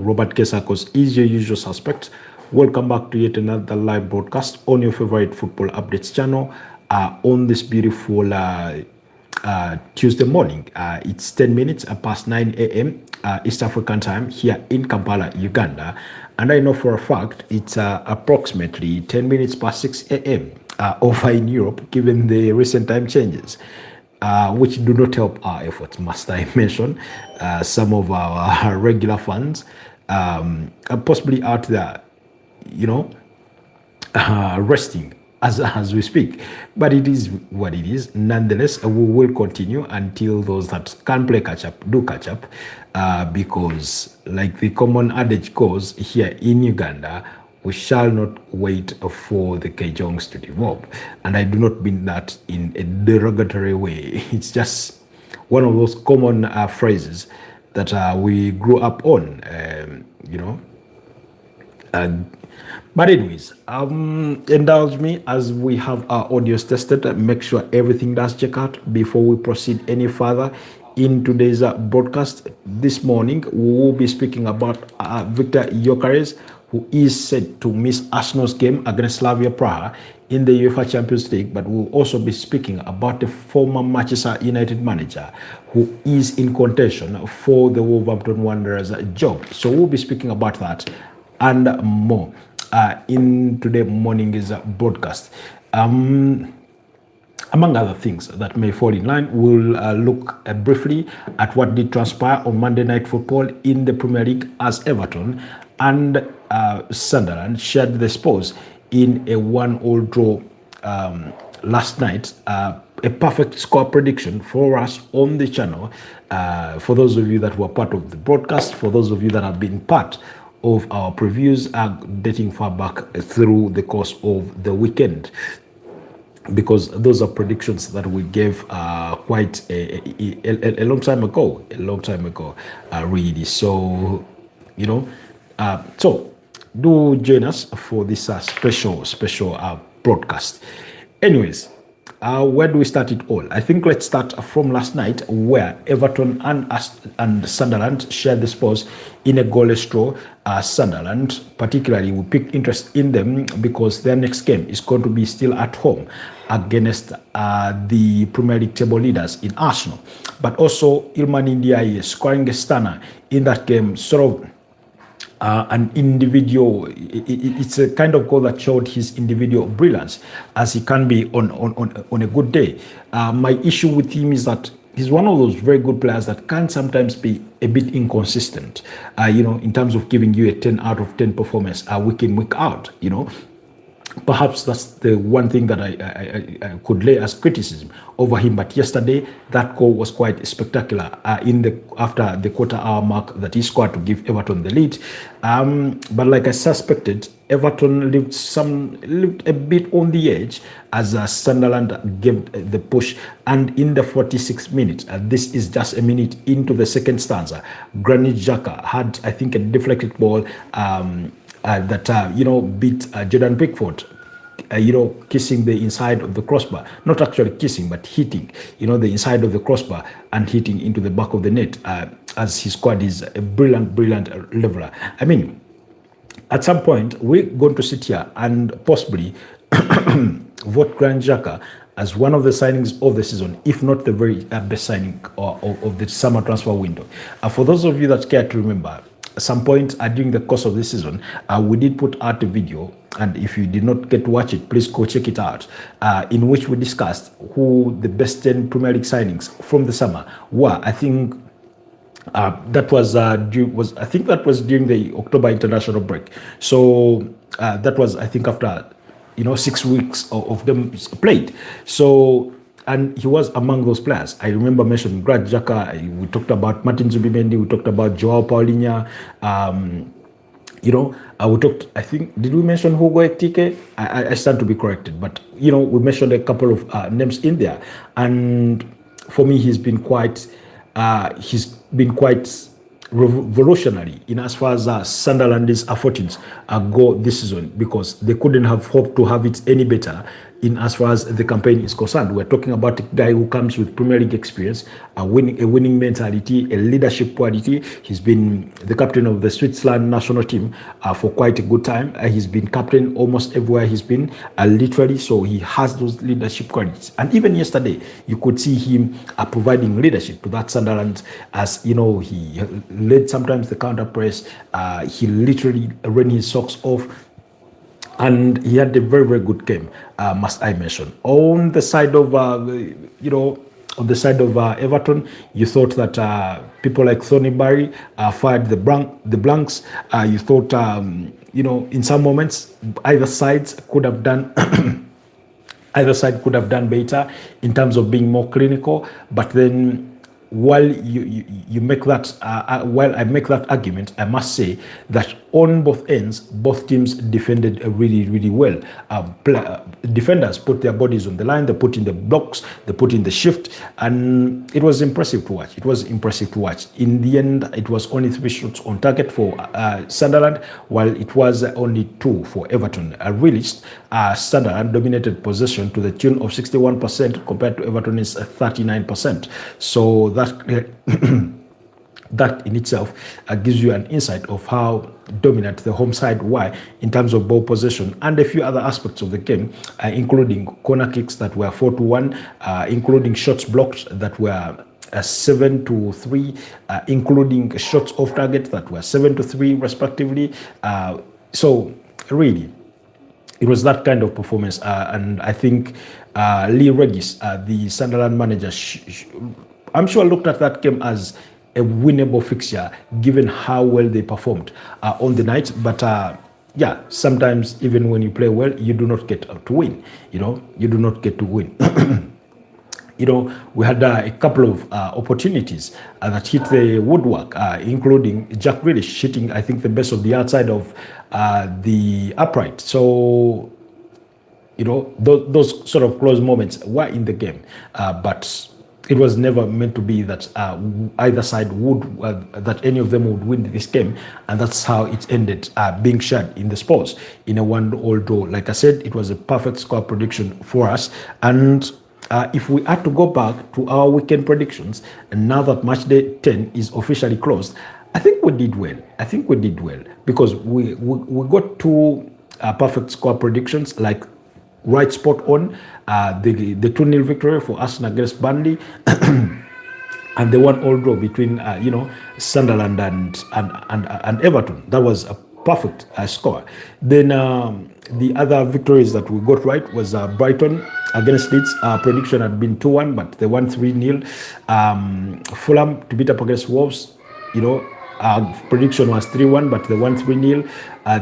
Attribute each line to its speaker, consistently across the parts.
Speaker 1: Robert Kesakos is your usual suspect. Welcome back to yet another live broadcast on your favorite football updates channel on this beautiful Tuesday morning. It's 10 minutes past 9 a.m. East African time here in Kampala, Uganda. And I know for a fact it's approximately 10 minutes past 6 a.m. Over in Europe, given the recent time changes. Which do not help our efforts, must I mention. Some of our regular fans are possibly out there, resting as we speak. But it is what it is. Nonetheless, we will continue until those that can play catch up do catch up, because like the common adage goes here in Uganda, we shall not wait for the Kejongs to develop. And I do not mean that in a derogatory way. It's just one of those common phrases that we grew up on, But anyways, indulge me as we have our audios tested. Make sure everything does check out before we proceed any further. In today's broadcast this morning, we will be speaking about Viktor Gyokeres, who is said to miss Arsenal's game against Slavia Praha in the UEFA Champions League, but we'll also be speaking about the former Manchester United manager who is in contention for the Wolverhampton Wanderers job. So we'll be speaking about that and more in today morning's broadcast. Among other things that may fall in line, we'll look briefly at what did transpire on Monday Night Football in the Premier League as Everton and Sunderland shared the spoils in a 1-1 draw last night. A perfect score prediction for us on the channel. For those of you that were part of the broadcast, for those of you that have been part of our previews dating far back through the course of the weekend, because those are predictions that we gave quite a long time ago, really. So, so do join us for this special broadcast. Anyways, where do we start it all? I think let's start from last night, where Everton and Sunderland shared the spoils in a goalless draw. Sunderland, particularly, we pick interest in them because their next game is going to be still at home against the Premier League table leaders in Arsenal. But also, Ilman Ndiaye scoring a stunner in that game, sort of an individual. It's a kind of goal that showed his individual brilliance, as he can be on a good day. My issue with him is that he's one of those very good players that can sometimes be a bit inconsistent, in terms of giving you a 10 out of 10 performance week in, week out, Perhaps that's the one thing that I could lay as criticism over him. But yesterday, that goal was quite spectacular after the quarter-hour mark that he scored to give Everton the lead. But like I suspected, Everton lived a bit on the edge as Sunderland gave the push. And in the 46th minute, this is just a minute into the second stanza, Granit Xhaka had, I think, a deflected ball that beat Jordan Pickford, kissing the inside of the crossbar. Not actually kissing, but hitting, the inside of the crossbar and hitting into the back of the net, as he scored is a brilliant leveler. I mean, at some point, we're going to sit here and possibly vote Granit Xhaka as one of the signings of the season, if not the very best signing of the summer transfer window. For those of you that care to remember, at some point during the course of this season, we did put out a video, and if you did not get to watch it, please go check it out, in which we discussed who the best 10 Premier League signings from the summer were. I think that was during the October international break. So that was, I think, after 6 weeks of them played. So, and he was among those players. I remember mentioning Granit Xhaka. We talked about Martin Zubimendi. We talked about Joao Paulinho. We talked, I think, did we mention Hugo Ekitike? I stand to be corrected. But, we mentioned a couple of names in there. And for me, he's been quite revolutionary in as far as Sunderland's fortunes go this season, because they couldn't have hoped to have it any better in as far as the campaign is concerned. We're talking about a guy who comes with Premier League experience, a winning mentality, a leadership quality. He's been the captain of the Switzerland national team for quite a good time. He's been captain almost everywhere he's been, literally. So he has those leadership qualities. And even yesterday, you could see him providing leadership to that Sunderland. As you know, he led sometimes the counter press. He literally ran his socks off, and he had a very, very good game, must I mention. On the side of, on the side of Everton, you thought that people like Tony Barry fired the blanks. You thought, in some moments, either sides could have done either side could have done better in terms of being more clinical. But then, while you make that, while I make that argument, I must say that on both ends, both teams defended really, really well. Defenders put their bodies on the line, they put in the blocks, they put in the shift, and it was impressive to watch. It was impressive to watch. In the end, it was only 3 shots on target for Sunderland, while it was only 2 for Everton. Released, Sunderland dominated possession to the tune of 61% compared to Everton's 39%. So that that in itself gives you an insight of how dominant the home side were in terms of ball possession and a few other aspects of the game, including corner kicks that were 4-1, including shots blocked that were 7-3, including shots off target that were 7-3 respectively. So really, it was that kind of performance, and I think Lee Regis, the Sunderland manager, I'm sure looked at that game as a winnable fixture given how well they performed on the night. But yeah, sometimes even when you play well, you do not get to win. You do not get to win. We had a couple of opportunities that hit the woodwork, including Jack Grealish hitting, I think, the best of the outside of the upright. So, those sort of close moments were in the game, but it was never meant to be that either side that any of them would win this game, and that's how it ended, being shared in the sports in a 1-1 draw. Like I said, it was a perfect score prediction for us, and if we had to go back to our weekend predictions, and now that match day 10 is officially closed, I think we did well. Because we got 2 perfect score predictions, like right spot on, the 2-0 victory for Arsenal against Burnley, and the 1-1 draw between Sunderland and Everton. That was a perfect score. Then the other victories that we got right was Brighton against Leeds. Prediction had been 2-1, but they won 3-0. Fulham to beat up against Wolves. Prediction was 3-1, but they won 3-0.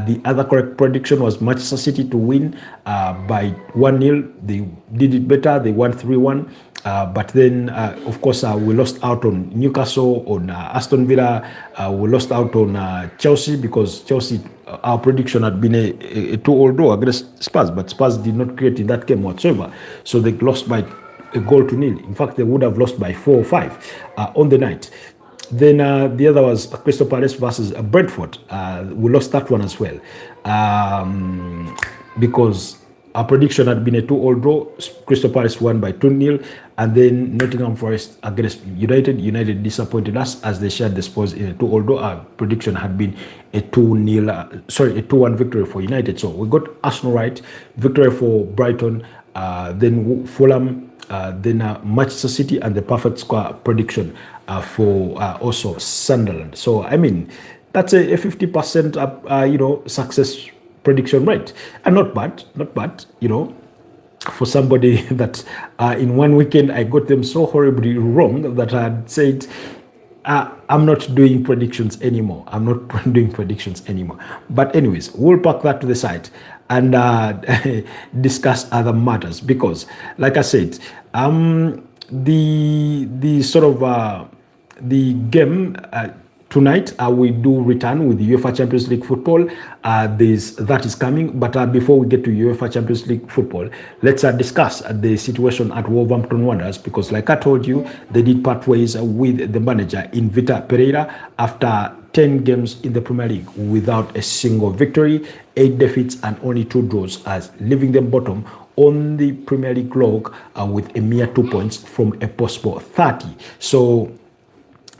Speaker 1: The other correct prediction was Manchester City to win by 1-0. They did it better. They won 3-1. But then, of course, we lost out on Newcastle, on Aston Villa. We lost out on Chelsea, because Chelsea, our prediction had been a 2-2 draw against Spurs, but Spurs did not create in that game whatsoever. So they lost by a goal to nil. In fact, they would have lost by 4 or 5 on the night. Then the other was Crystal Palace versus Brentford. We lost that one as well, because our prediction had been a 2-2 draw. Crystal Palace won by 2-0, and then Nottingham Forest against United. United disappointed us as they shared the spoils in a 2-2 draw. Our prediction had been a 2-1 victory for United. So we got Arsenal right, victory for Brighton, then Fulham, then Manchester City, and the perfect score prediction for also Sunderland. So I mean, that's a 50% success prediction rate, and not bad, for somebody that in one weekend I got them so horribly wrong that I had said, I'm not doing predictions anymore. But anyways, we'll park that to the side and discuss other matters, because like I said, the sort of the game tonight, we do return with the UEFA Champions League football. That is coming. But before we get to UEFA Champions League football, let's discuss the situation at Wolverhampton Wanderers, because like I told you, they did part ways with the manager in Vitor Pereira after 10 games in the Premier League without a single victory, 8 defeats and only 2 draws, as leaving them bottom on the Premier League log with a mere 2 points from a possible 30. So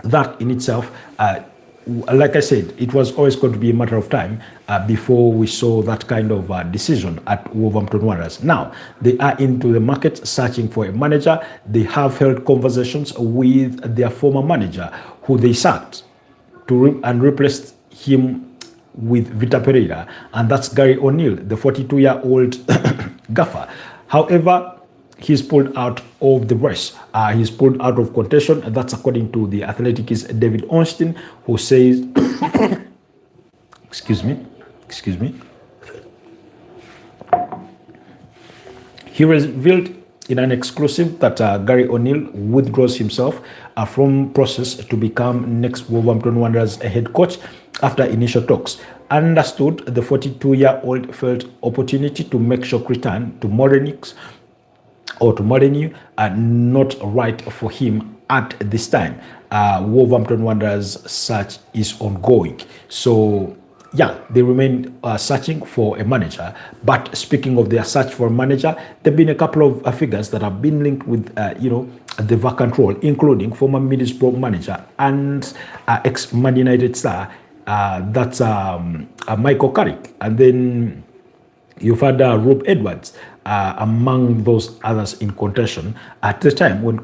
Speaker 1: that in itself, like I said, it was always going to be a matter of time before we saw that kind of decision at Wolverhampton Wanderers. Now, they are into the market searching for a manager. They have held conversations with their former manager, who they sacked and replaced him with Viktor Pereira, and that's Gary O'Neill, the 42-year-old gaffer. However, he's pulled out of the race. He's pulled out of contention, and that's according to the Athletic's David Ornstein, who says, excuse me. He revealed in an exclusive that Gary O'Neill withdraws himself from process to become next Wolverhampton Wanderers head coach after initial talks. Understood, the 42-year-old felt opportunity to make shock return to Morenix or to Molyneux are not right for him at this time. Wolverhampton Wanderers search is ongoing. So yeah, they remain searching for a manager. But speaking of their search for a manager, there have been a couple of figures that have been linked with, the vacant role, including former Middlesbrough manager and ex-Man United star, that's Michael Carrick. And then you've had Rob Edwards among those others in contention at the time when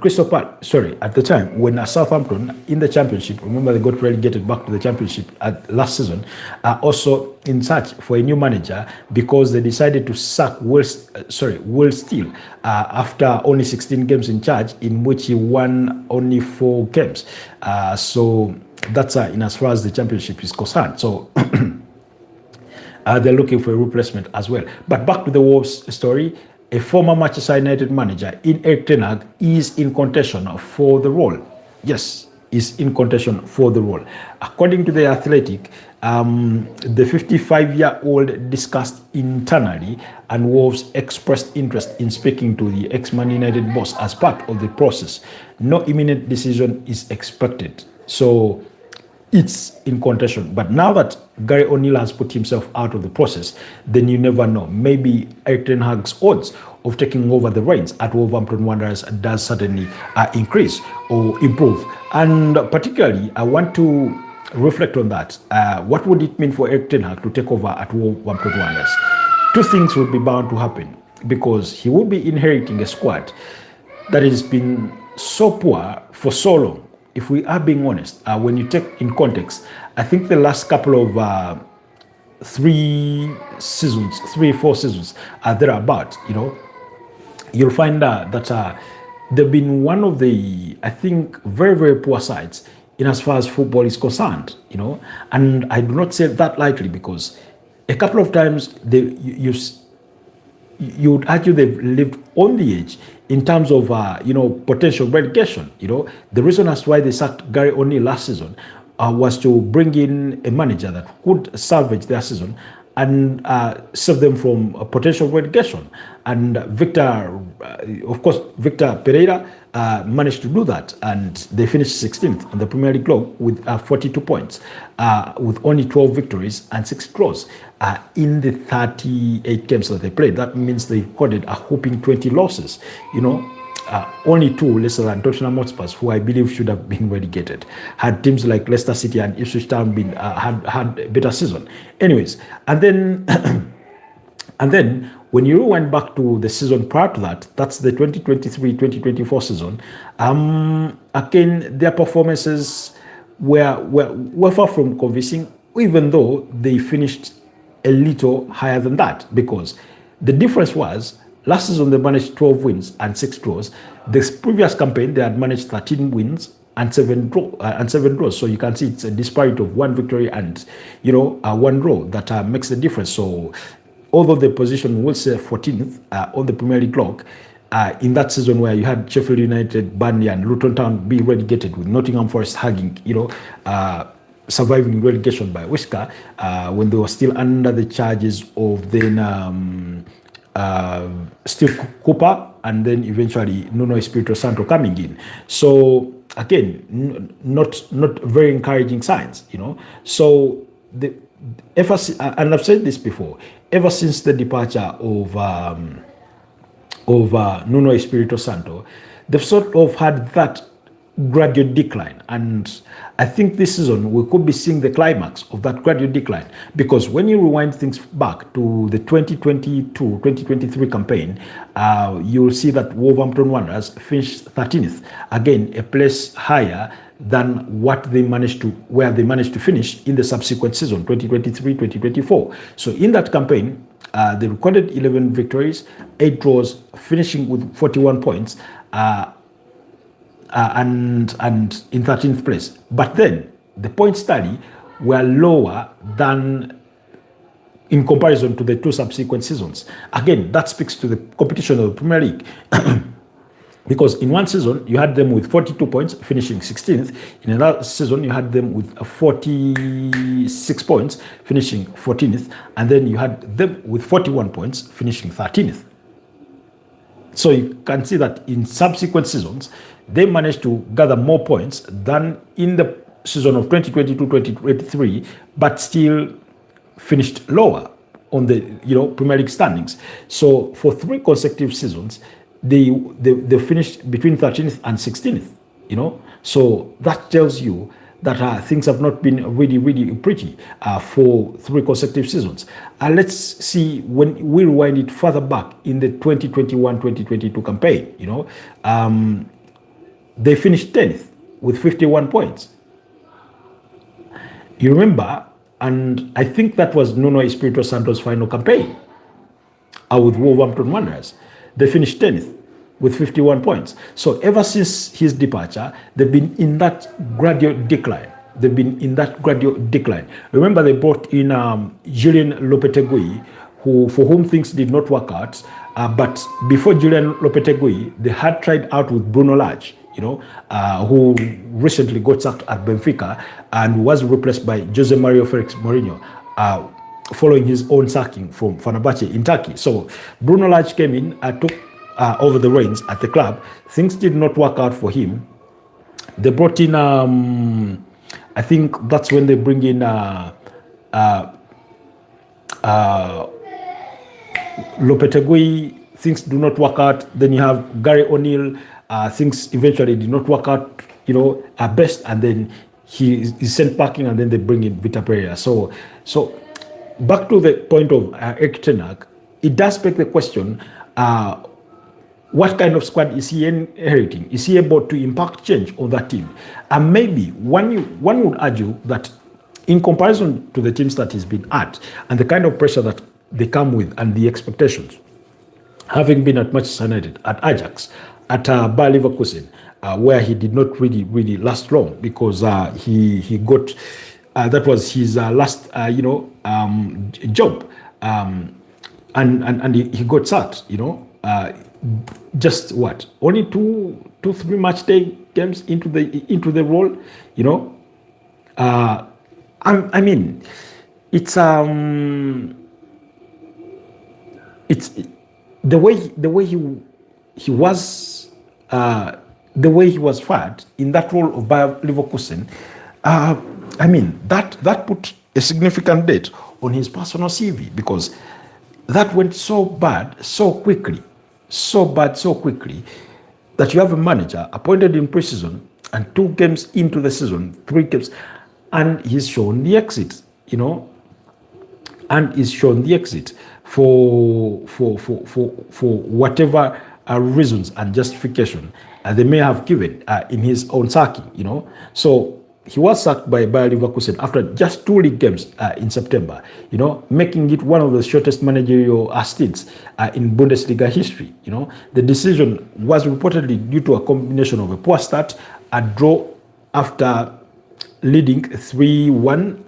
Speaker 1: Southampton in the championship, remember they got relegated back to the championship last season, also in search for a new manager because they decided to sack Will Steele after only 16 games in charge, in which he won only 4 games. So that's in as far as the championship is concerned. So they're looking for a replacement as well. But back to the Wolves story, a former Manchester United manager in Erik ten Hag is in contention for the role. Yes, is in contention for the role. According to The Athletic, the 55-year-old discussed internally, and Wolves expressed interest in speaking to the ex-Man United boss as part of the process. No imminent decision is expected. So it's in contention. But now that Gary O'Neill has put himself out of the process, then you never know. Maybe Erik ten Hag's odds of taking over the reins at Wolverhampton Wanderers does certainly increase or improve. And particularly, I want to reflect on that. What would it mean for Erik ten Hag to take over at Wolverhampton Wanderers? 2 things would be bound to happen, because he will be inheriting a squad that has been so poor for so long. If we are being honest, when you take in context, I think the last couple of 3-4 seasons are thereabout, you'll find that they've been one of the, I think, very, very poor sides in as far as football is concerned, and I do not say that lightly, because a couple of times you would argue they've lived on the edge in terms of potential relegation. The reason as why they sacked Gary O'Neill last season was to bring in a manager that would salvage their season and save them from potential relegation. And Viktor Pereira managed to do that, and they finished 16th on the Premier League log with 42 points, with only 12 victories and 6 draws in the 38 games that they played. That means they recorded a whopping 20 losses. Only 2 lesser than Tottenham Hotspur, who I believe should have been relegated. Had teams like Leicester City and Ipswich Town been had a better season. Anyways, and then when you went back to the season prior to that, that's the 2023-2024 season, again, their performances were far from convincing, even though they finished a little higher than that, because the difference was last season they managed 12 wins and 6 draws. This previous campaign they had managed 13 wins and 7 draws. So you can see it's a disparity of 1 victory and 1 draw that makes the difference. So although the position will say 14th on the Premier League log, in that season where you had Sheffield United, Burnley and Luton Town be relegated, with Nottingham Forest hugging, surviving relegation by whisker, when they were still under the charges of then Steve Cooper and then eventually Nuno Espirito Santo coming in. So again, not very encouraging signs, So and I've said this before, ever since the departure of of Nuno Espirito Santo, they've sort of had that gradual decline. And I think this season we could be seeing the climax of that gradual decline, because when you rewind things back to the 2022-2023 campaign, you'll see that Wolverhampton Wanderers finished 13th, again a place higher than where they managed to finish in the subsequent season, 2023-2024. So in that campaign, they recorded 11 victories, 8 draws, finishing with 41 points, and in 13th place. But then the points tally were lower than in comparison to the 2 subsequent seasons. Again, that speaks to the competition of the Premier League. Because in one season, you had them with 42 points, finishing 16th. In another season, you had them with 46 points, finishing 14th. And then you had them with 41 points, finishing 13th. So you can see that in subsequent seasons, they managed to gather more points than in the season of 2022-2023, but still finished lower on the Premier League standings. So for 3 consecutive seasons, they finished between 13th and 16th. So that tells you that things have not been really pretty for 3 consecutive seasons. Let's see, when we rewind it further back in the 2021-2022 campaign, they finished 10th with 51 points. You remember, and I think that was Nuno Espirito Santo's final campaign with Wolverhampton Wanderers. They finished 10th with 51 points. So ever since his departure, they've been in that gradual decline. Remember, they brought in Julian Lopetegui, for whom things did not work out. But before Julian Lopetegui, they had tried out with Bruno Lage, who recently got sacked at Benfica and was replaced by Jose Mario Felix Mourinho, following his own sacking from Fenerbahce in Turkey. So Bruno Lage came in, took over the reins at the club. Things did not work out for him. They brought in, I think that's when they bring in Lopetegui. Things do not work out. Then you have Gary O'Neill. Things eventually did not work out, at best, and then he is sent packing, and then they bring in Vitor Pereira. So back to the point of Erik ten Hag, it does beg the question: what kind of squad is he inheriting? Is he able to impact change on that team? And maybe one would argue that, in comparison to the teams that he's been at and the kind of pressure that they come with and the expectations, having been at Manchester United, at Ajax, at Bayer Leverkusen, where he did not really last long, because he got that was his last job, and he got sacked. Just what, only 2-3 match day games into the role. I mean, it's the way he was fired in that role of Bayer Leverkusen. I mean, that put a significant dent on his personal CV, because that went so bad so quickly, that you have a manager appointed in preseason, and 2 games into the season, 3 games, and he's shown the exit, for whatever reasons and justification they may have given in his own sacking, So he was sacked by Bayer Leverkusen after just 2 league games in September, making it one of the shortest managerial stints in Bundesliga history. The decision was reportedly due to a combination of a poor start, a draw after leading 3-1,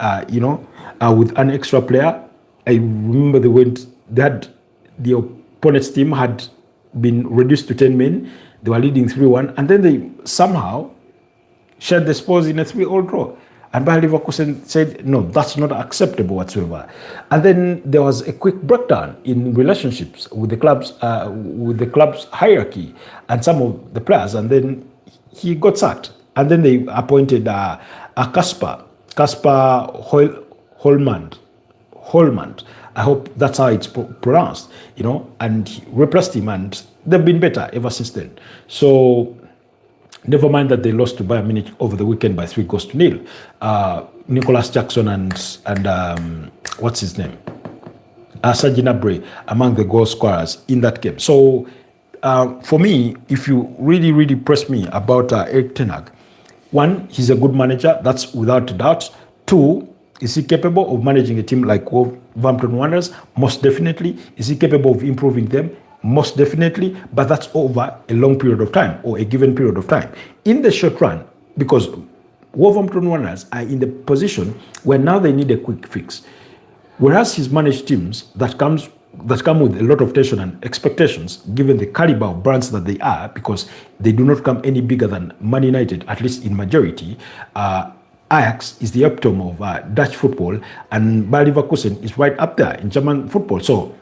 Speaker 1: with an extra player. I remember the opponent's team had been reduced to 10 men. They were leading 3-1, and then they somehow shared the spoils in a 3-3 draw. And Bayer Leverkusen said, no, that's not acceptable whatsoever. And then there was a quick breakdown in relationships with the club's hierarchy and some of the players, and then he got sacked. And then they appointed Kasper Holmand, Holman. I hope that's how it's pronounced, and he replaced him, and they've been better ever since then. So never mind that they lost to Bayern Munich over the weekend by 3-0. Nicholas Jackson and what's his name? Serge Gnabry among the goal scorers in that game. So for me, if you really, really press me about Erik ten Hag, one, he's a good manager, that's without a doubt. Two, is he capable of managing a team like Wolverhampton Wanderers? Most definitely. Is he capable of improving them? Most definitely. But that's over a long period of time, or a given period of time. In the short run, because Wolverhampton Wanderers are in the position where now they need a quick fix. Whereas he's managed teams that come with a lot of tension and expectations, given the caliber of brands that they are, because they do not come any bigger than Man United, at least in majority. Ajax is the epitome of Dutch football, and Bayer Leverkusen is right up there in German football. So,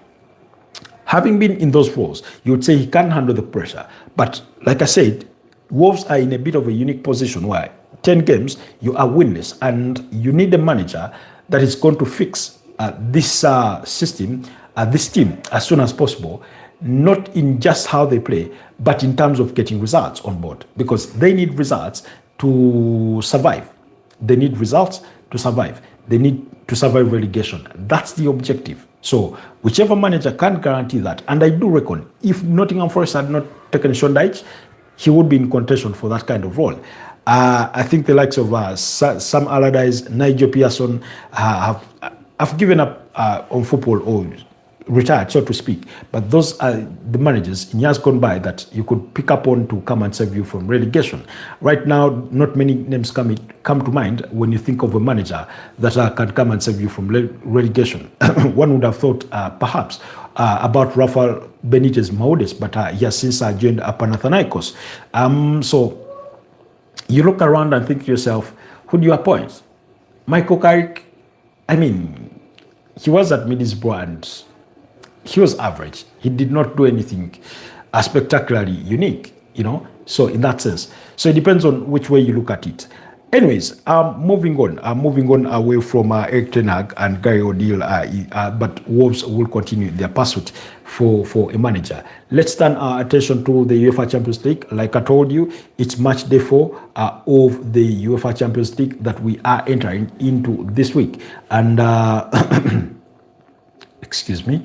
Speaker 1: having been in those roles, you would say he can handle the pressure. But like I said, Wolves are in a bit of a unique position where 10 games, you are winless, and you need a manager that is going to fix this system, this team, as soon as possible, not in just how they play, but in terms of getting results on board, because they need results to survive. They need results to survive. They need to survive relegation. That's the objective. So whichever manager can guarantee that, and I do reckon if Nottingham Forest had not taken Sean Dyche, he would be in contention for that kind of role. I think the likes of Sam Allardyce, Nigel Pearson have given up on football, or retired, so to speak. But those are the managers in years gone by that you could pick up on to come and save you from relegation. Right now, not many names come to mind when you think of a manager that can come and save you from relegation. One would have thought perhaps about Rafael Benitez Maudes, but he has since joined Panathinaikos. So you look around and think to yourself, who do you appoint? Michael Carrick, I mean, he was at Middlesbrough and he was average. He did not do anything spectacularly unique, So in that sense, so it depends on which way you look at it. Anyways, moving on away from Erik ten Hag and Gary O'Neill, but Wolves will continue their pursuit for a manager. Let's turn our attention to the UEFA Champions League. Like I told you, it's match day 4 of the UEFA Champions League that we are entering into this week. And excuse me.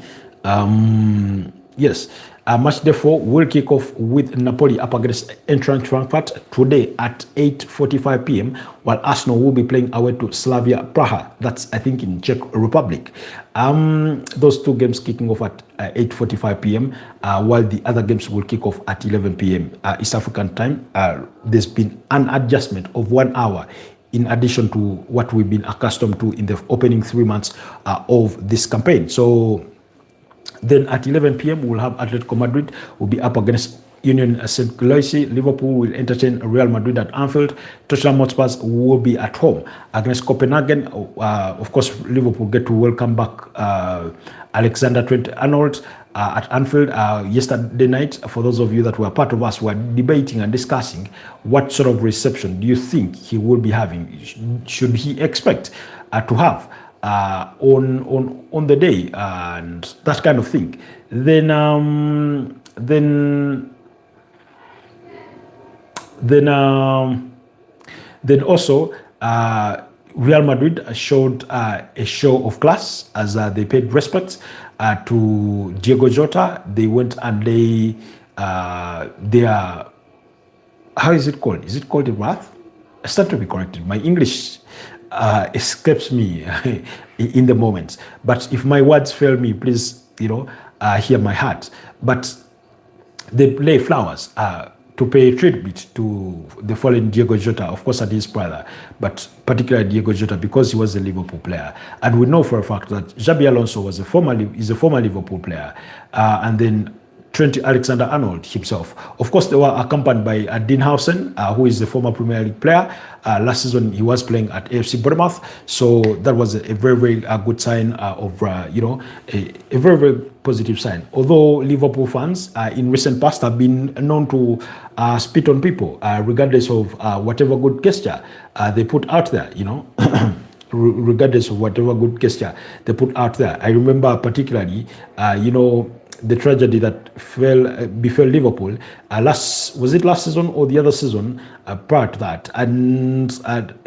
Speaker 1: Yes. Match day 4 will kick off with Napoli up against Eintracht Frankfurt today at 8:45 p.m. while Arsenal will be playing away to Slavia Praha. That's, I think, in Czech Republic. Those two games kicking off at 8:45 p.m. While the other games will kick off at 11 p.m. East African time. There's been an adjustment of 1 hour in addition to what we've been accustomed to in the opening 3 months of this campaign. So then at 11 p.m. we'll have Atletico Madrid will be up against Union St. Gilloise. Liverpool will entertain Real Madrid at Anfield. Tottenham Hotspur will be at home against Copenhagen. Of course, Liverpool get to welcome back Alexander Trent-Arnold at Anfield. Yesterday night, for those of you that were part of us, were debating and discussing what sort of reception do you think he will be having? Should he expect to have on the day and that kind of thing? Then also Real Madrid showed a show of class as they paid respect to Diego Jota. They went and their, how is it called? Is it called a wrath? I stand to be corrected. My English escapes me in the moment. But if my words fail me, please, hear my heart. But they lay flowers to pay tribute to the fallen Diego Jota, of course, and his brother, but particularly Diego Jota because he was a Liverpool player. And we know for a fact that Xabi Alonso is a former Liverpool player. And then Trent Alexander-Arnold himself. Of course, they were accompanied by Dean Howson, who is a former Premier League player. Last season, he was playing at AFC Bournemouth. So that was a very, very good sign of, a very, very positive sign. Although Liverpool fans in recent past have been known to spit on people, regardless of whatever good gesture they put out there, regardless of whatever good gesture they put out there. I remember particularly, the tragedy that befell Liverpool was it last season or the other season prior to that, and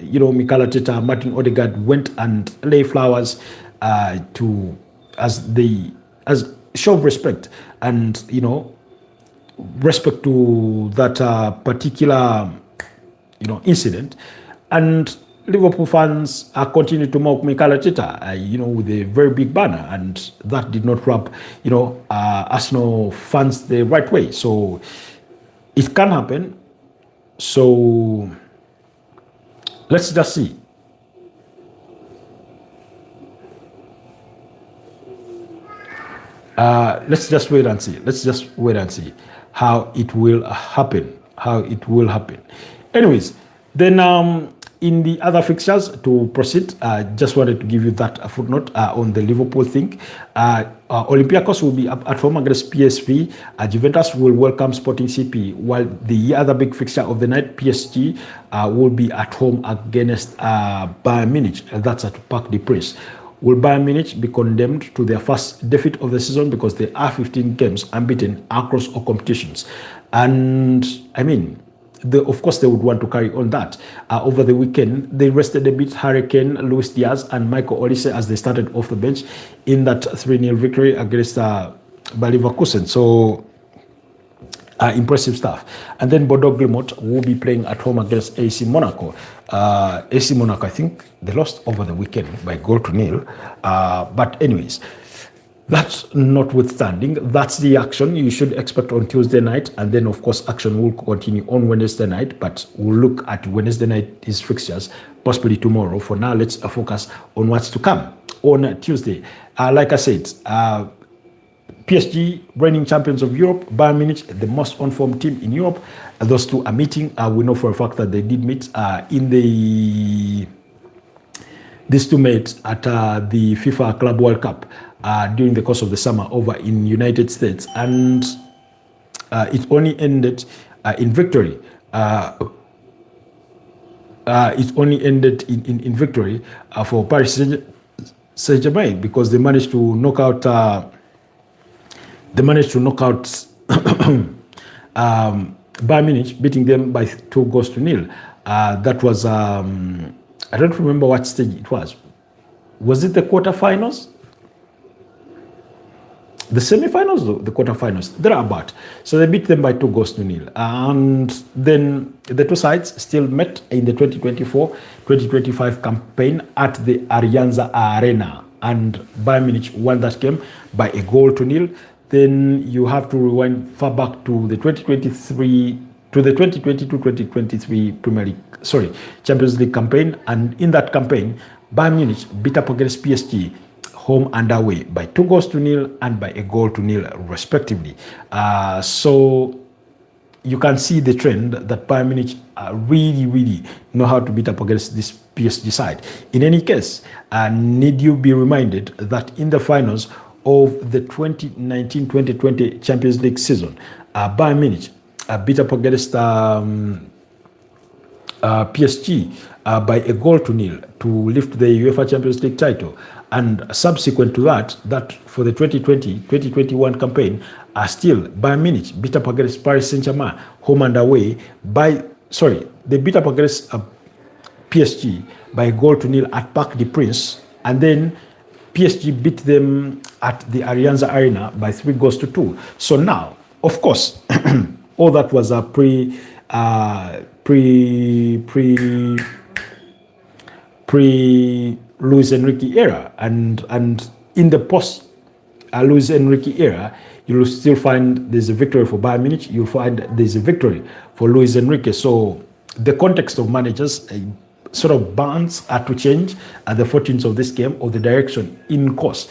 Speaker 1: Mikel Arteta, Martin Odegaard went and lay flowers as show of respect, and respect to that particular incident. And Liverpool fans continue to mock Mikel Arteta, with a very big banner, and that did not rub, Arsenal fans the right way. So it can happen. So let's just see. Let's just wait and see. Let's just wait and see how it will happen. Anyways, then in the other fixtures, to proceed, just wanted to give you that footnote on the Liverpool thing. Olympiacos will be at home against PSV. Juventus will welcome Sporting CP, while the other big fixture of the night, PSG, will be at home against Bayern Munich. That's at Parc des Princes. Will Bayern Munich be condemned to their first defeat of the season, because they are 15 games unbeaten across all competitions? And I mean, of course, they would want to carry on that. Over the weekend, they rested a bit Harry Kane, Luis Diaz, and Michael Olise as they started off the bench in that 3-0 victory against Bayer Leverkusen. So, impressive stuff. And then Bordeaux Glimot will be playing at home against AC Monaco. AC Monaco, I think they lost over the weekend by 0-0. But anyways, that's notwithstanding, that's the action you should expect on Tuesday night. And then, of course, action will continue on Wednesday night. But we'll look at Wednesday night's fixtures, possibly tomorrow. For now, let's focus on what's to come on Tuesday. Like I said, PSG, reigning champions of Europe, Bayern Munich, the most on-form team in Europe. Those two are meeting. We know for a fact that they did meet these two met at the FIFA Club World Cup during the course of the summer over in United States, and it only ended in victory. It only ended in victory for Paris Saint-Germain, because they managed to knock out. Bayern Munich, beating them by 2-0. That was I don't remember what stage it was. Was it the quarterfinals? The semi-finals, the quarterfinals, they're about. So they beat them by 2-0. And then the two sides still met in the 2024-2025 campaign at the Allianz Arena. And Bayern Munich won that game by 1-0. Then you have to rewind far back to the 2022-2023 Champions League campaign. And in that campaign, Bayern Munich beat up against PSG home and away by 2-0 and by 1-0 respectively. So you can see the trend that Bayern Munich really know how to beat up against this PSG side. In any case, need you be reminded that in the finals of the 2019-2020 Champions League season, Bayern Munich beat up against PSG by 1-0 to lift the UEFA Champions League title. And subsequent to that for the 2020-2021 campaign, still Bayern Munich beat up against Paris Saint-Germain home and away they beat up against PSG by 1-0 at Parc des Princes, and then PSG beat them at the Allianz Arena by 3-2. So now, of course, all that was a pre Luis Enrique era, and in the post Luis Enrique era, you will still find there's a victory for Bayern Munich. You'll find there's a victory for Luis Enrique. So the context of managers sort of bounds to change the fortunes of this game, or the direction in course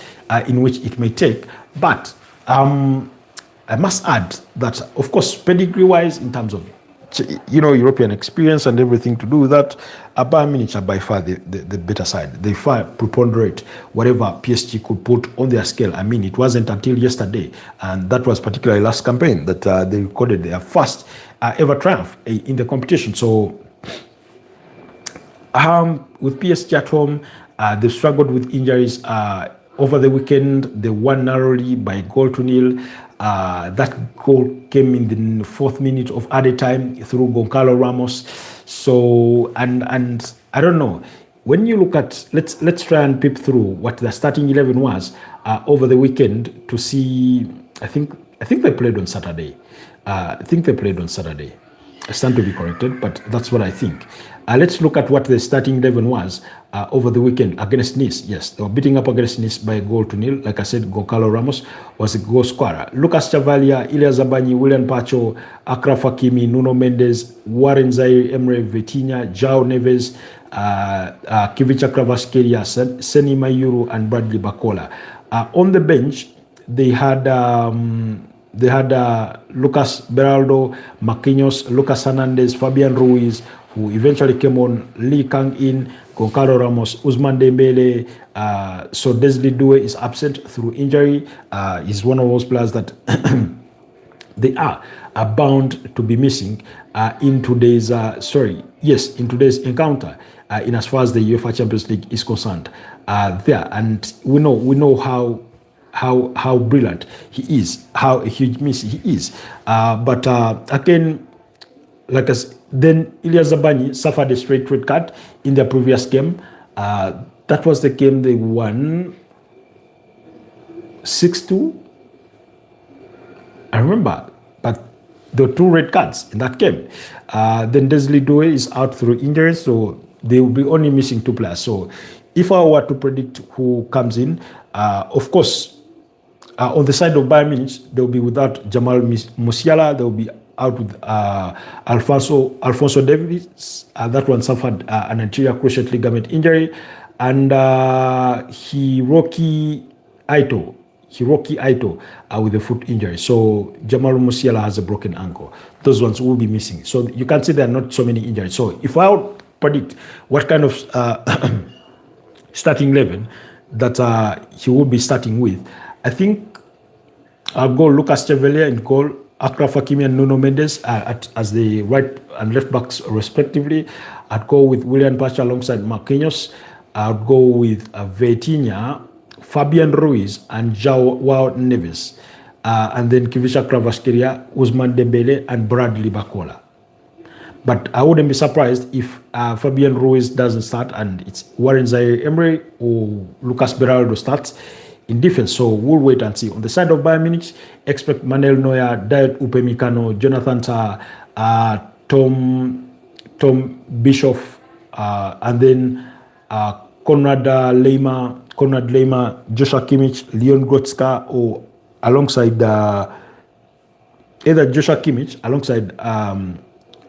Speaker 1: in which it may take. But I must add that, of course, pedigree-wise, in terms of European experience and everything to do with that, Bayern Munich are by far the better side. They far preponderate whatever PSG could put on their scale. I mean, it wasn't until yesterday, and that was particularly last campaign, that they recorded their first ever triumph in the competition. So with PSG at home, They've struggled with injuries. Over the weekend, they won narrowly by 1-0. That goal came in the 4th minute of added time through Goncalo Ramos. So, and I don't know. When you look at, let's try and peep through what the starting 11 was over the weekend to see. I think they played on Saturday. I stand to be corrected, but that's what I think. Let's look at what the starting 11 was over the weekend against Nice. Yes, they were beating up against Nice by 1-0. Like I said, Goncalo Ramos was a goal scorer. Lucas Chavalia, Ilya Zabanyi, William Pacho, Akraf Hakimi, Nuno Mendes, Warren Zaire-Emery, Vitinha, João Neves, Kivicha Kvaratskhelia, Seni Mayuru, and Bradley Bacola. On the bench, they had Lucas Beraldo, Marquinhos, Lucas Hernandez, Fabian Ruiz, who eventually came on, Lee Kang-in, Goncalo Ramos, Ousmane Dembele. So Desli Doué is absent through injury. He's one of those players that they are bound to be missing in today's encounter in as far as the UEFA Champions League is concerned. And we know how brilliant he is, how a huge miss he is. But again, like I said, then Ilya Zabanyi suffered a straight red card in their previous game. That was the game they won 6-2. I remember, but there were 2 red cards in that game. Then Desli Doué is out through injuries, so they will be only missing 2 players. So if I were to predict who comes in, of course, on the side of Bayern Munich, they will be without Jamal Musiala. They will be out with Alphonso Davies. That one suffered an anterior cruciate ligament injury. And Hiroki Aito with a foot injury. So Jamal Musiala has a broken ankle. Those ones will be missing. So you can see there are not so many injuries. So if I would predict what kind of starting 11 that he will be starting with, I think I'll go Lucas Chevalier in goal, Akraf Hakimi and Nuno Mendes as the right and left backs respectively. I'd go with William Pacha alongside Marquinhos. I'd go with Vitinha, Fabian Ruiz and João Neves. And then Kivicha Kvaratskhelia, Ousmane Dembele and Bradley Bacola. But I wouldn't be surprised if Fabian Ruiz doesn't start and it's Warren Zaire-Emery or Lucas Beraldo starts in defense. So we'll wait and see. On the side of Bayern Munich, expect Manuel Neuer, Dayot Upamecano, Jonathan Tah, Tom Bischoff, and then Konrad Lema, Joshua Kimmich, Leon Goretzka, or alongside either Joshua Kimmich alongside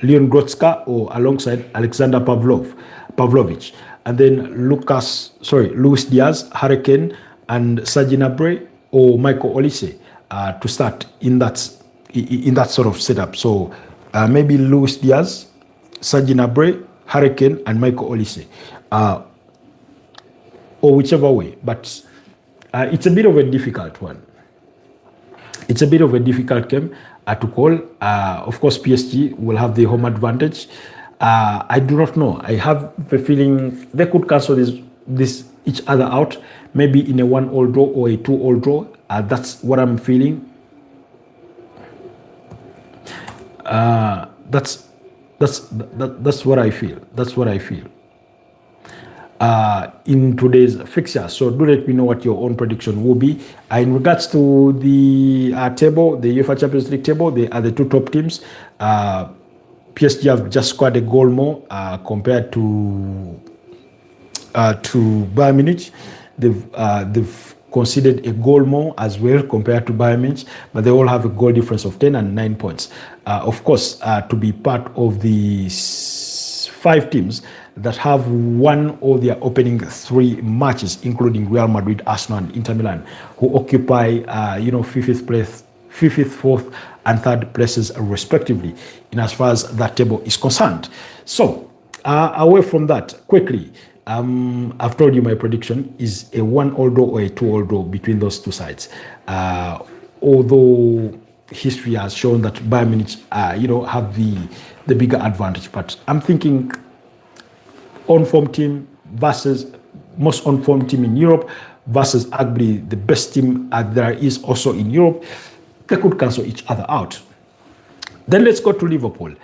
Speaker 1: Leon Goretzka or alongside Alexander Pavlovich, and then Luis Diaz, Harry Kane, and Serge Gnabry or Michael Olise to start in that sort of setup. So maybe Luis Diaz, Serge Gnabry, Harry Kane, and Michael Olise, or whichever way. But it's a bit of a difficult one. It's a bit of a difficult game to call. Of course, PSG will have the home advantage. I do not know. I have a feeling they could cancel this each other out, maybe in a 1-1 draw or a 2-2 draw. That's what I'm feeling. That's what I feel. That's what I feel. In today's fixture. So do let me know what your own prediction will be. In regards to the table, the UEFA Champions League table, they are the 2 top teams. PSG have just scored a goal more compared to Bayern Munich. They've conceded a goal more as well compared to Bayern Munich, but they all have a goal difference of 10 and 9 points. Of course, to be part of the 5 teams that have won all their opening 3 matches, including Real Madrid, Arsenal, and Inter Milan, who occupy, 5th place, 5th, 4th, and 3rd places respectively, in as far as that table is concerned. So, away from that, quickly, I've told you my prediction is a 1-1 draw or a 2-2 draw between those 2 sides. Although history has shown that Bayern Munich, have the bigger advantage, but I'm thinking on-form team versus most on-form team in Europe versus arguably the best team there is also in Europe, they could cancel each other out. Then let's go to Liverpool.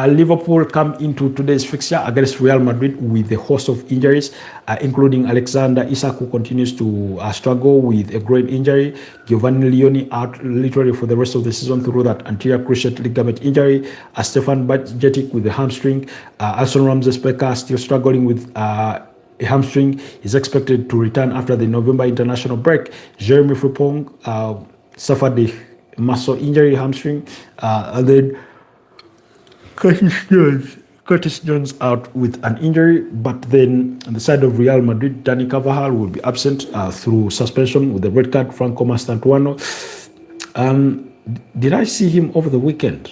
Speaker 1: Liverpool come into today's fixture against Real Madrid with a host of injuries, including Alexander Isak, who continues to struggle with a groin injury. Giovanni Leoni out literally for the rest of the season through that anterior cruciate ligament injury. Stefan Bajcetic with the hamstring. Alson Ramsey-Specker still struggling with a hamstring, is expected to return after the November international break. Jeremy Frimpong suffered the muscle injury, hamstring, and then Curtis Jones out with an injury. But then on the side of Real Madrid, Dani Carvajal will be absent through suspension with the red card. Franco Mastantuano. Did I see him over the weekend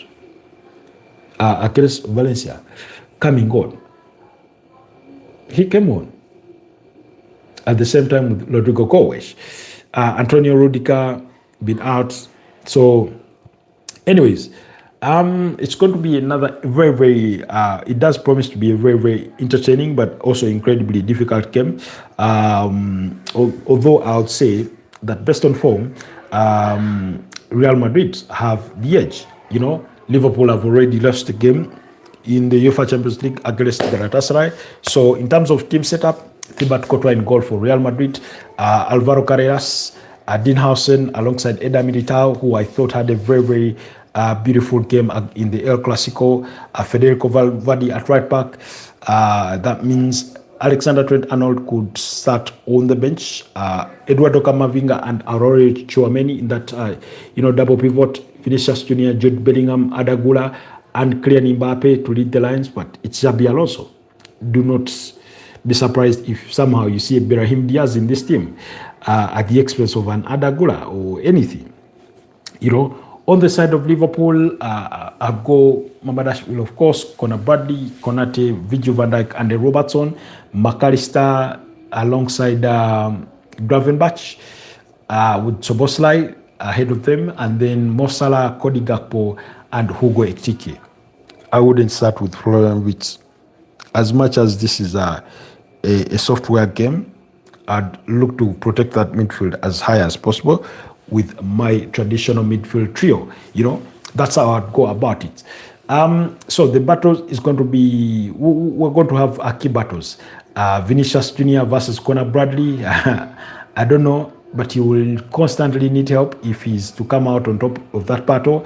Speaker 1: against Valencia coming on? He came on at the same time with Rodrigo Goes. Antonio Rudiger been out. So anyways, it's going to be another very, it does promise to be a very entertaining but also incredibly difficult game. Although I would say that based on form, Real Madrid have the edge. You know, Liverpool have already lost the game in the UEFA Champions League against Galatasaray. So in terms of team setup, Thibaut Courtois in goal for Real Madrid, Alvaro Carreras, Dinhausen alongside Eder Militao, who I thought had a very beautiful game in the El Clasico. Federico Valverde at right back. That means Alexander Trent-Arnold could start on the bench. Eduardo Camavinga and Aurelio Tchouameni in that double pivot. Vinicius Junior, Jude Bellingham, Adagula, and Kylian Mbappe to lead the lines. But it's Xabi Alonso. Do not be surprised if somehow you see Brahim Diaz in this team at the expense of an Adagula or anything. On the side of Liverpool, I'll go Mamadashvili, of course, Conor Bradley, Konate, Virgil van Dijk, and Robertson, McAllister alongside Gravenberch, with Szoboszlai ahead of them, and then Mo Salah, Cody Gakpo, and Hugo Ekitike. I wouldn't start with Florian Wirtz. As much as this is a software game, I'd look to protect that midfield as high as possible with my traditional midfield trio. That's how I'd go about it. So the battle is going to be, we're going to have key battles. Vinicius Junior versus Conor Bradley. I don't know, but he will constantly need help if he's to come out on top of that battle.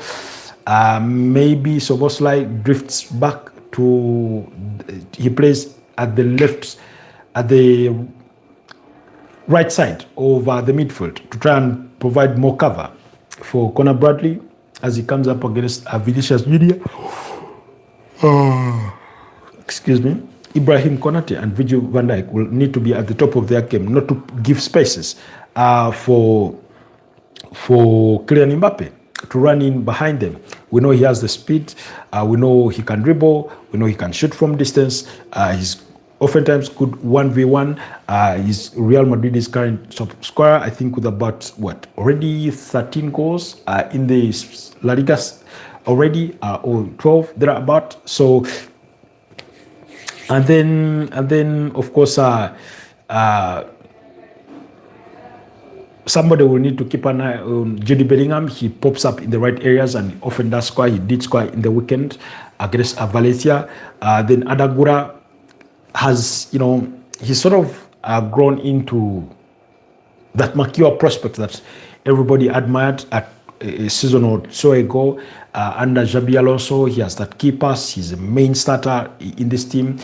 Speaker 1: Maybe Szoboszlai drifts back to, he plays at the right side of the midfield to try and provide more cover for Conor Bradley as he comes up against Vinicius Junior. Excuse me. Ibrahim Konate and Virgil van Dijk will need to be at the top of their game, not to give spaces for Kylian Mbappe to run in behind them. We know he has the speed. We know he can dribble. We know he can shoot from distance. He's oftentimes good 1v1. He's Real Madrid's current top scorer, I think, with about already 13 goals in the La Liga already, or 12 thereabout. So, and then of course, somebody will need to keep an eye on Jude Bellingham. He pops up in the right areas and often does score. He did score in the weekend against Valencia. Then Adagura has, he's sort of grown into that mature prospect that everybody admired at a season or so ago. Under Xabi Alonso, he has that key pass. He's a main starter in this team.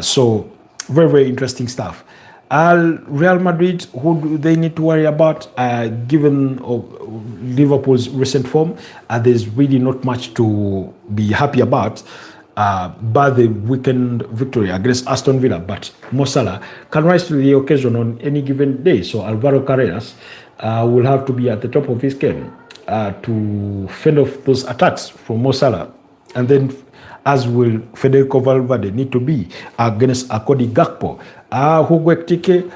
Speaker 1: So very interesting stuff. Real Madrid, who do they need to worry about? Given Liverpool's recent form, there's really not much to be happy about. By the weekend victory against Aston Villa, but Mo Salah can rise to the occasion on any given day. So Alvaro Carreras will have to be at the top of his game to fend off those attacks from Mo Salah. And then, as will Federico Valverde need to be against Cody Gakpo. Hugo Ekitike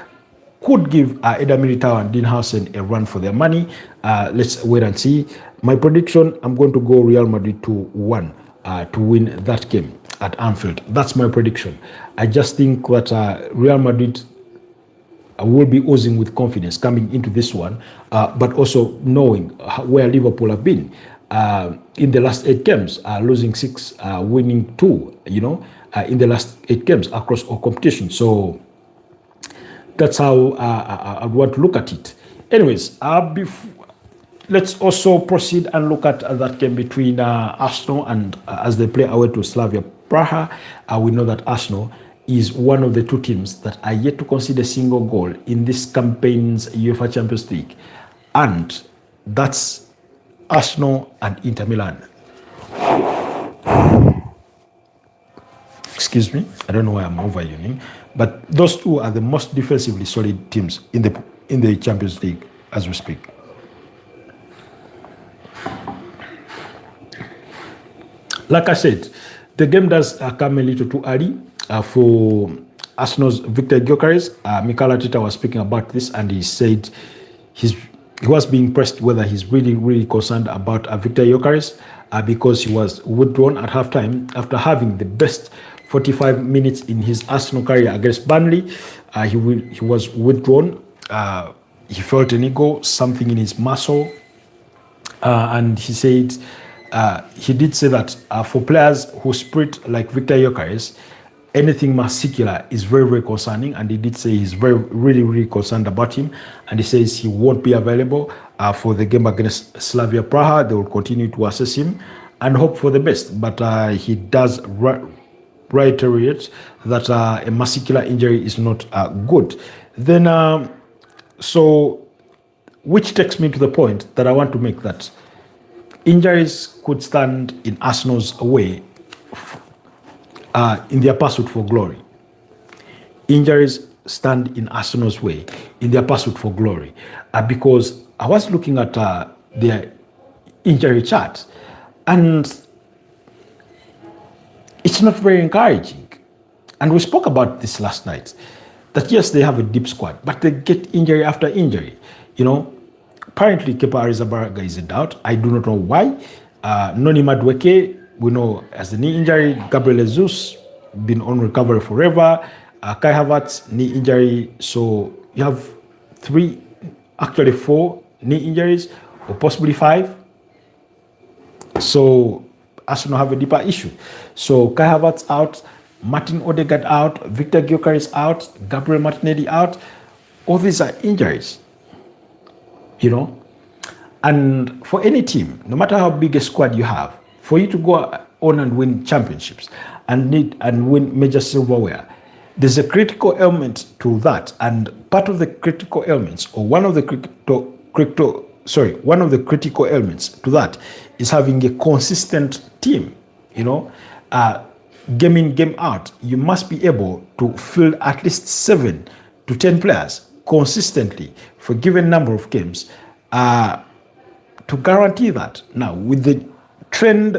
Speaker 1: could give Eder Militao and Dinhausen a run for their money. Let's wait and see. My prediction, I'm going to go Real Madrid 2-1. To win that game at Anfield. That's my prediction. I just think that Real Madrid will be oozing with confidence coming into this one, but also knowing where Liverpool have been in the last 8 games, losing 6, winning 2, in the last 8 games across all competitions. So that's how I want to look at it. Anyways, let's also proceed and look at that game between Arsenal and as they play away to Slavia Praha. We know that Arsenal is one of the 2 teams that are yet to concede a single goal in this campaign's UEFA Champions League. And that's Arsenal and Inter Milan. Excuse me, I don't know why I'm over-yawning, but those 2 are the most defensively solid teams in the Champions League as we speak. Like I said, the game does come a little too early for Arsenal's Viktor Gyokeres. Mikel Arteta was speaking about this, and he said he was being pressed whether he's really concerned about Viktor Gyokeres because he was withdrawn at halftime after having the best 45 minutes in his Arsenal career against Burnley. He was withdrawn. He felt an ego, something in his muscle, and he said he did say that for players who sprint like Viktor Gyokeres, anything muscular is very concerning, and he did say he's really concerned about him, and he says he won't be available for the game against Slavia Praha. They will continue to assess him and hope for the best, but he does reiterate that a muscular injury is not good. Then, so which takes me to the point that I want to make, that injuries could stand in Arsenal's way in their pursuit for glory. Injuries stand in Arsenal's way in their pursuit for glory. Because I was looking at their injury chart, and it's not very encouraging. And we spoke about this last night, that yes, they have a deep squad, but they get injury after injury. Apparently Kepa Arrizabalaga is in doubt. I do not know why. Noni Madueke, we know, has a knee injury. Gabriel Jesus, been on recovery forever. Kai Havertz, knee injury. So you have 4 knee injuries, or possibly 5. So Arsenal have a deeper issue. So Kai Havertz out, Martin Odegaard out, Viktor Gyokeres out, Gabriel Martinelli out. All these are injuries. And for any team, no matter how big a squad you have, for you to go on and win championships and win major silverware, there's a critical element to that. And part of the critical elements, or one of the critical elements to that, is having a consistent team. Game in, game out, you must be able to field at least 7 to 10 players consistently for a given number of games to guarantee that. Now, with the trend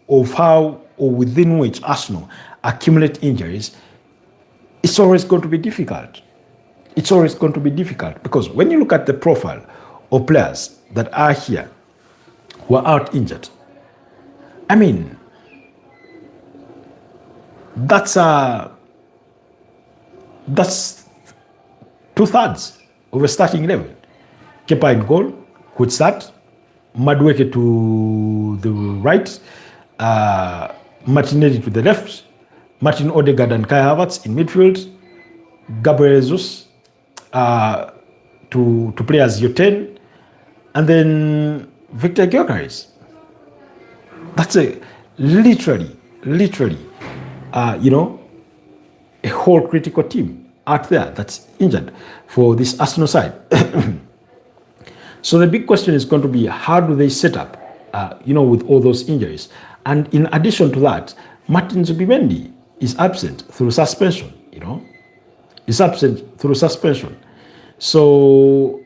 Speaker 1: of how or within which Arsenal accumulate injuries, it's always going to be difficult. It's always going to be difficult, because when you look at the profile of players that are here who are out injured, I mean, that's 2/3 of a starting 11. Kepa in goal could start. Madueke to the right, Martinelli to the left, Martin Odegaard and Kai Havertz in midfield, Gabriel Jesus to play as your 10, and then Viktor Gyokeres. That's literally, a whole critical team out there that's injured for this Arsenal side. So the big question is going to be, how do they set up, with all those injuries? And in addition to that, Martin Zubimendi is absent through suspension, So,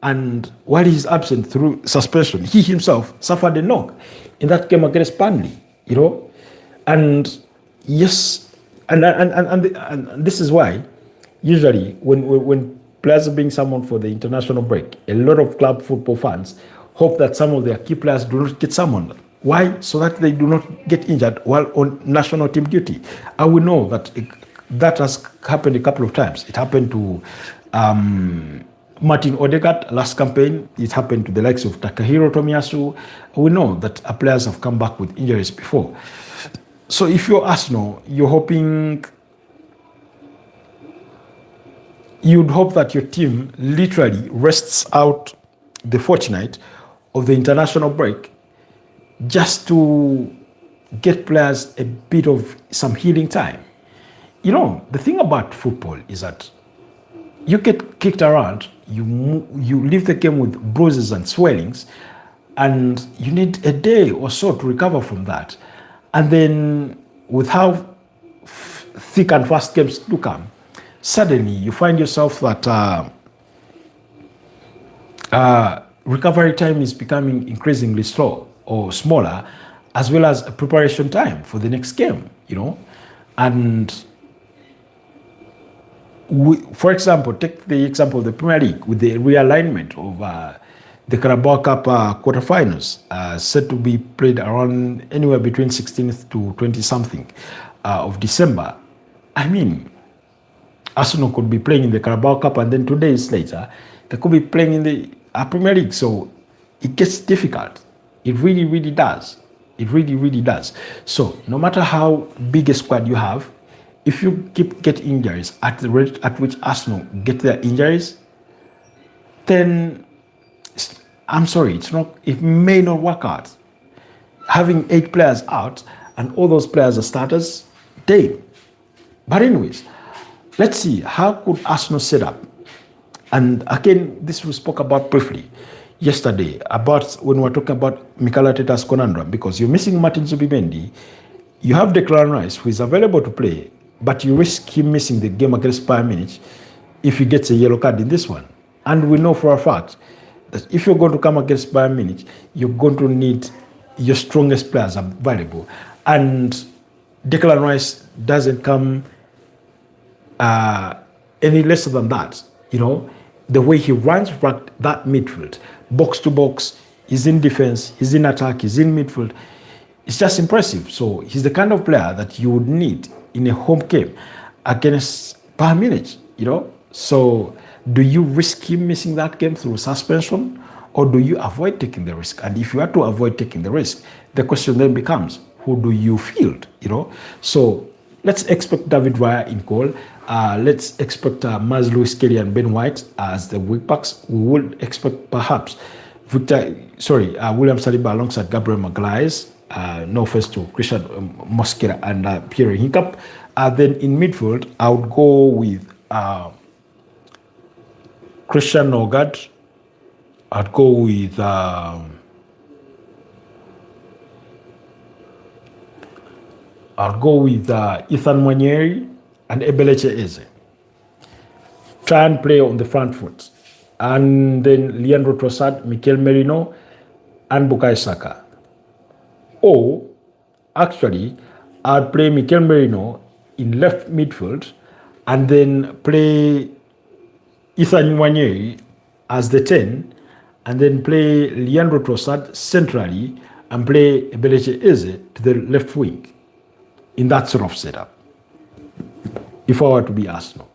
Speaker 1: and while he's absent through suspension, he himself suffered a knock in that game against Burnley, And yes, and this is why usually when players are being summoned for the international break, a lot of club football fans hope that some of their key players do not get summoned. Why? So that they do not get injured while on national team duty. And we know that that has happened a couple of times. It happened to Martin Odegaard, last campaign, it happened to the likes of Takahiro Tomiyasu. We know that players have come back with injuries before. So if you're Arsenal, you'd hope that your team literally rests out the fortnight of the international break just to get players a bit of some healing time. You know, the thing about football is that you get kicked around, you leave the game with bruises and swellings, and you need a day or so to recover from that. And then with how thick and fast games do come, suddenly you find yourself that recovery time is becoming increasingly slow or smaller, as well as a preparation time for the next game, you know. And for example, take the example of the Premier League with the realignment of the Carabao Cup quarterfinals, set to be played around anywhere between 16th to 20 something of December. I mean, Arsenal could be playing in the Carabao Cup, and then 2 days later, they could be playing in the Premier League. So it gets difficult. It really, really does. It really, really does. So no matter how big a squad you have, if you keep getting injuries at the rate at which Arsenal get their injuries, then I'm sorry, it may not work out. Having 8 players out and all those players are starters, damn. But anyways, let's see, how could Arsenal set up? And again, this we spoke about briefly yesterday, about when we were talking about Mikel Arteta's conundrum, because you're missing Martin Zubimendi, you have Declan Rice, who is available to play, but you risk him missing the game against Bayern Munich if he gets a yellow card in this one. And we know for a fact that if you're going to come against Bayern Munich, you're going to need your strongest players available. And Declan Rice doesn't come any lesser than that. You know, the way he runs that midfield, box to box, he's in defense, he's in attack, he's in midfield. It's just impressive. So he's the kind of player that you would need in a home game against Bayern Munich, you know. So do you risk him missing that game through suspension, or do you avoid taking the risk? And if you are to avoid taking the risk, the question then becomes, who do you field, you know? So let's expect David Raya in goal. Let's expect Maz Lewis Kelly and Ben White as the wing backs. We will expect perhaps William Saliba alongside Gabriel Magalhaes. No offense to Christian Mosquera and Pierre Hincap. Then in midfield, I would go with Christian Nogard. I'd go with Ethan Mwanyeri and Ebeleche Eze. Try and play on the front foot. And then Leandro Trossard, Mikel Merino, and Bukayo Saka. Or, actually, I'd play Mikel Merino in left midfield and then play Ethan Nwanyeri as the 10, and then play Leandro Trossard centrally and play Ebeleche Eze to the left wing in that sort of setup, if I were to be Arsenal.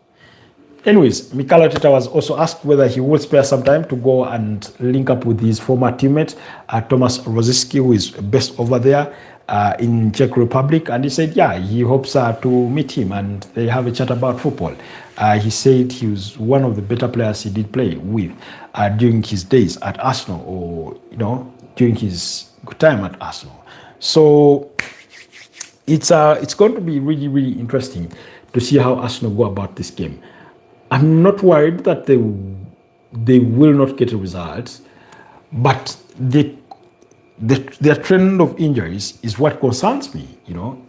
Speaker 1: Anyways, Mikel Arteta was also asked whether he would spare some time to go and link up with his former teammate, Thomas Rosicky, who is based over there in Czech Republic. And he said, yeah, he hopes to meet him and they have a chat about football. He said he was one of the better players he did play with during his days at Arsenal, or, you know, during his good time at Arsenal. So it's going to be really, really interesting to see how Arsenal go about this game. I'm not worried that they will not get a result, but their trend of injuries is what concerns me, you know,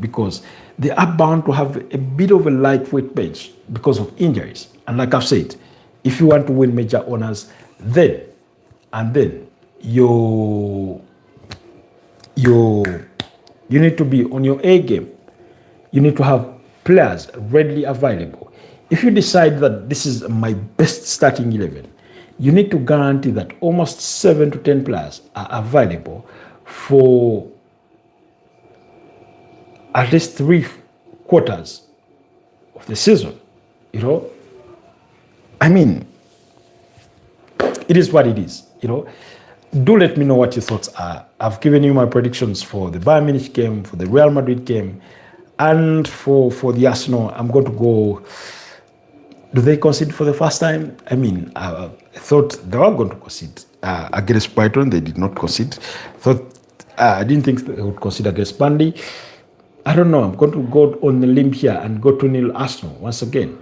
Speaker 1: because they are bound to have a bit of a lightweight bench because of injuries. And like I've said, if you want to win major honors, then you need to be on your A game. You need to have players readily available. If you decide that this is my best starting 11, you need to guarantee that almost 7 to 10 players are available for at least 3 quarters of the season, you know. I mean, it is what it is, you know. Do let me know what your thoughts are. I've given you my predictions for the Bayern Munich game, for the Real Madrid game, and for the Arsenal. I'm going to go. Do they concede for the first time? I mean, I thought they were going to concede against Brighton. They did not concede. I didn't think they would concede against Burnley. I don't know. I'm going to go on the limb here and go to nil Arsenal once again.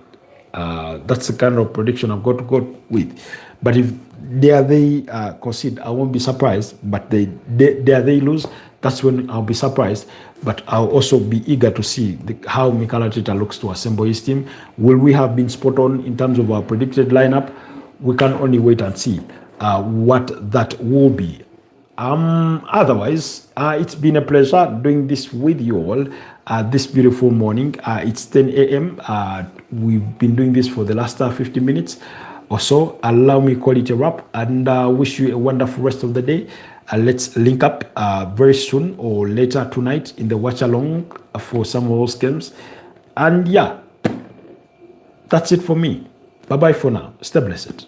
Speaker 1: That's the kind of prediction I've got to go with. But if they concede, I won't be surprised. But they lose, that's when I'll be surprised. But I'll also be eager to see how Mikel Arteta looks to assemble his team. Will we have been spot on in terms of our predicted lineup? We can only wait and see what that will be. Otherwise, it's been a pleasure doing this with you all this beautiful morning. It's 10 a.m. We've been doing this for the last 15 minutes or so. Allow me call it a wrap and wish you a wonderful rest of the day. Let's link up very soon or later tonight in the watch along for some of those games. And yeah, that's it for me. Bye-bye for now. Stay blessed.